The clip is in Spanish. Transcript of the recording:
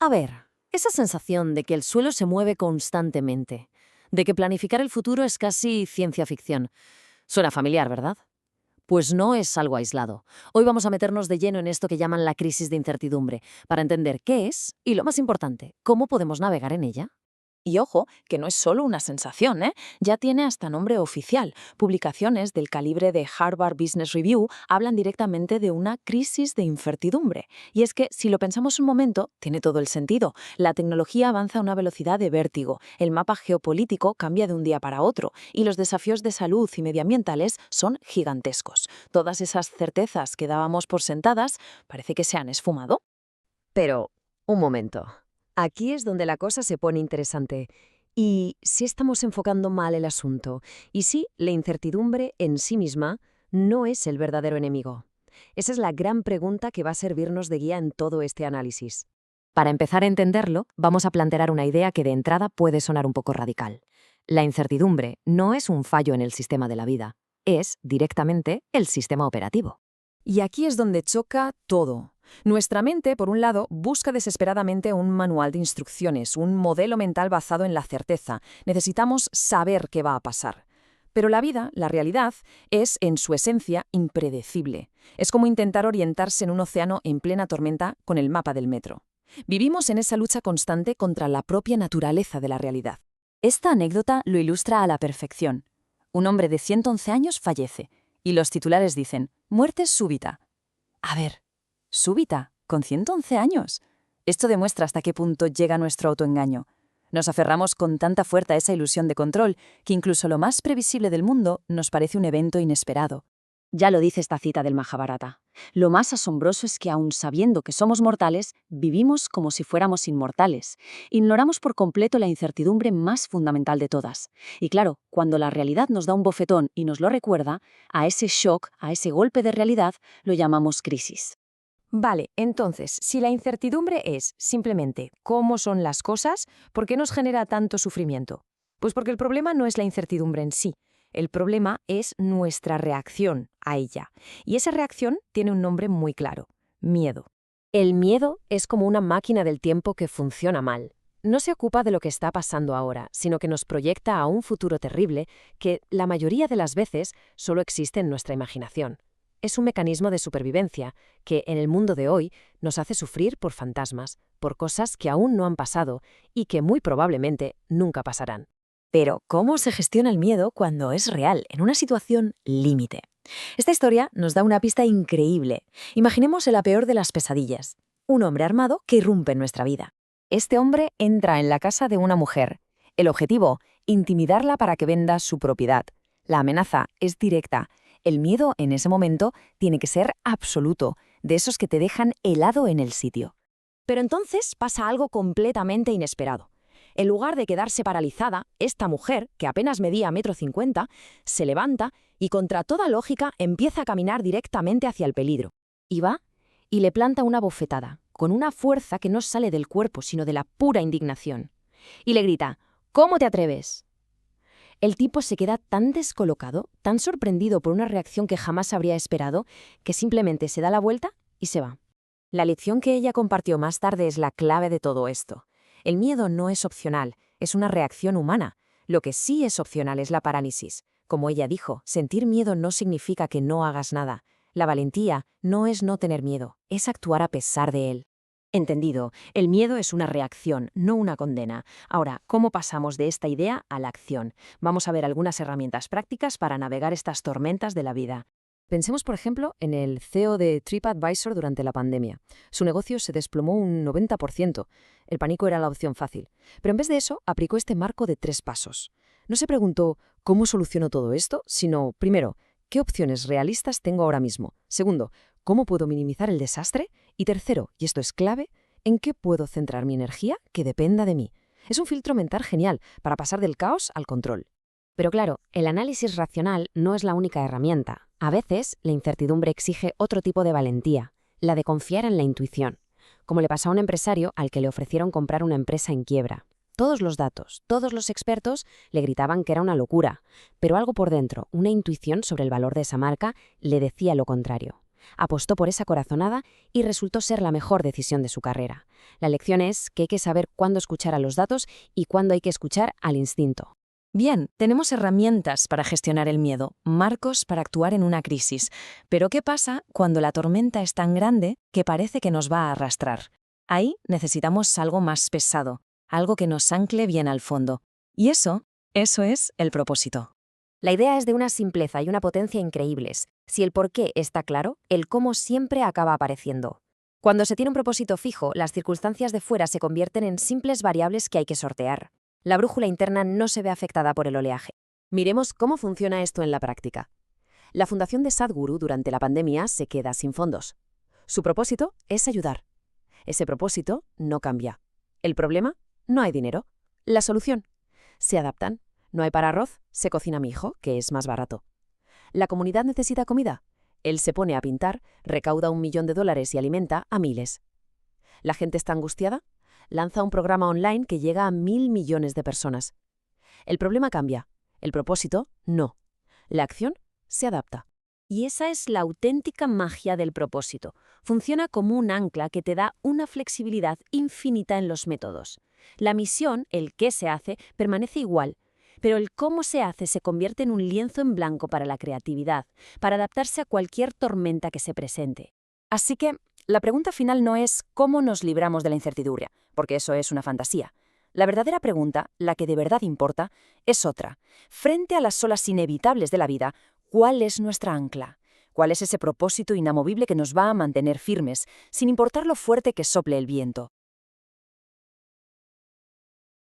A ver, esa sensación de que el suelo se mueve constantemente, de que planificar el futuro es casi ciencia ficción. Suena familiar, ¿verdad? Pues no es algo aislado. Hoy vamos a meternos de lleno en esto que llaman la crisis de incertidumbre, para entender qué es y, lo más importante, cómo podemos navegar en ella. Y ojo, que no es solo una sensación, ¿eh? Ya tiene hasta nombre oficial. Publicaciones del calibre de Harvard Business Review hablan directamente de una crisis de incertidumbre. Y es que, si lo pensamos un momento, tiene todo el sentido. La tecnología avanza a una velocidad de vértigo, el mapa geopolítico cambia de un día para otro y los desafíos de salud y medioambientales son gigantescos. Todas esas certezas que dábamos por sentadas parece que se han esfumado. Pero, un momento. Aquí es donde la cosa se pone interesante. ¿Y si estamos enfocando mal el asunto? ¿Y si la incertidumbre en sí misma no es el verdadero enemigo? Esa es la gran pregunta que va a servirnos de guía en todo este análisis. Para empezar a entenderlo, vamos a plantear una idea que de entrada puede sonar un poco radical. La incertidumbre no es un fallo en el sistema de la vida, es directamente el sistema operativo. Y aquí es donde choca todo. Nuestra mente, por un lado, busca desesperadamente un manual de instrucciones, un modelo mental basado en la certeza. Necesitamos saber qué va a pasar. Pero la vida, la realidad, es, en su esencia, impredecible. Es como intentar orientarse en un océano en plena tormenta con el mapa del metro. Vivimos en esa lucha constante contra la propia naturaleza de la realidad. Esta anécdota lo ilustra a la perfección. Un hombre de 111 años fallece, y los titulares dicen, muerte súbita. A ver, súbita, con 111 años. Esto demuestra hasta qué punto llega nuestro autoengaño. Nos aferramos con tanta fuerza a esa ilusión de control que incluso lo más previsible del mundo nos parece un evento inesperado. Ya lo dice esta cita del Mahabharata. Lo más asombroso es que, aun sabiendo que somos mortales, vivimos como si fuéramos inmortales. Ignoramos por completo la incertidumbre más fundamental de todas. Y claro, cuando la realidad nos da un bofetón y nos lo recuerda, a ese shock, a ese golpe de realidad, lo llamamos crisis. Vale, entonces, si la incertidumbre es simplemente cómo son las cosas, ¿por qué nos genera tanto sufrimiento? Pues porque el problema no es la incertidumbre en sí. El problema es nuestra reacción a ella. Y esa reacción tiene un nombre muy claro: miedo. El miedo es como una máquina del tiempo que funciona mal. No se ocupa de lo que está pasando ahora, sino que nos proyecta a un futuro terrible que, la mayoría de las veces, solo existe en nuestra imaginación. Es un mecanismo de supervivencia que, en el mundo de hoy, nos hace sufrir por fantasmas, por cosas que aún no han pasado y que muy probablemente nunca pasarán. Pero, ¿cómo se gestiona el miedo cuando es real, en una situación límite? Esta historia nos da una pista increíble. Imaginemos la peor de las pesadillas: un hombre armado que irrumpe en nuestra vida. Este hombre entra en la casa de una mujer. El objetivo: intimidarla para que venda su propiedad. La amenaza es directa. El miedo en ese momento tiene que ser absoluto, de esos que te dejan helado en el sitio. Pero entonces pasa algo completamente inesperado. En lugar de quedarse paralizada, esta mujer, que apenas medía 1,50 m, se levanta y, contra toda lógica, empieza a caminar directamente hacia el peligro. Y va y le planta una bofetada, con una fuerza que no sale del cuerpo, sino de la pura indignación. Y le grita: «¿Cómo te atreves?». El tipo se queda tan descolocado, tan sorprendido por una reacción que jamás habría esperado, que simplemente se da la vuelta y se va. La lección que ella compartió más tarde es la clave de todo esto. El miedo no es opcional, es una reacción humana. Lo que sí es opcional es la parálisis. Como ella dijo, sentir miedo no significa que no hagas nada. La valentía no es no tener miedo, es actuar a pesar de él. Entendido, el miedo es una reacción, no una condena. Ahora, ¿cómo pasamos de esta idea a la acción? Vamos a ver algunas herramientas prácticas para navegar estas tormentas de la vida. Pensemos, por ejemplo, en el CEO de TripAdvisor durante la pandemia. Su negocio se desplomó un 90%. El pánico era la opción fácil. Pero en vez de eso, aplicó este marco de 3 pasos. No se preguntó ¿cómo soluciono todo esto?, sino, primero, ¿qué opciones realistas tengo ahora mismo? Segundo, ¿cómo puedo minimizar el desastre? Y tercero, y esto es clave, ¿en qué puedo centrar mi energía que dependa de mí? Es un filtro mental genial para pasar del caos al control. Pero claro, el análisis racional no es la única herramienta. A veces, la incertidumbre exige otro tipo de valentía, la de confiar en la intuición, como le pasó a un empresario al que le ofrecieron comprar una empresa en quiebra. Todos los datos, todos los expertos le gritaban que era una locura, pero algo por dentro, una intuición sobre el valor de esa marca, le decía lo contrario. apostó por esa corazonada y resultó ser la mejor decisión de su carrera. La lección es que hay que saber cuándo escuchar a los datos y cuándo hay que escuchar al instinto. Bien, tenemos herramientas para gestionar el miedo, marcos para actuar en una crisis. Pero ¿qué pasa cuando la tormenta es tan grande que parece que nos va a arrastrar? Ahí necesitamos algo más pesado, algo que nos ancle bien al fondo. Y eso es el propósito. La idea es de una simpleza y una potencia increíbles. Si el por qué está claro, el cómo siempre acaba apareciendo. Cuando se tiene un propósito fijo, las circunstancias de fuera se convierten en simples variables que hay que sortear. La brújula interna no se ve afectada por el oleaje. Miremos cómo funciona esto en la práctica. La fundación de Sadhguru durante la pandemia se queda sin fondos. Su propósito es ayudar. Ese propósito no cambia. El problema, no hay dinero. La solución, se adaptan. No hay para arroz, se cocina mi hijo, que es más barato. La comunidad necesita comida. Él se pone a pintar, recauda $1 millón y alimenta a miles. La gente está angustiada, lanza un programa online que llega a 1.000 millones de personas. El problema cambia, el propósito no. La acción se adapta. Y esa es la auténtica magia del propósito. Funciona como un ancla que te da una flexibilidad infinita en los métodos. La misión, el qué se hace, permanece igual, pero el cómo se hace se convierte en un lienzo en blanco para la creatividad, para adaptarse a cualquier tormenta que se presente. Así que la pregunta final no es cómo nos libramos de la incertidumbre, porque eso es una fantasía. La verdadera pregunta, la que de verdad importa, es otra. Frente a las olas inevitables de la vida, ¿cuál es nuestra ancla? ¿Cuál es ese propósito inamovible que nos va a mantener firmes, sin importar lo fuerte que sople el viento?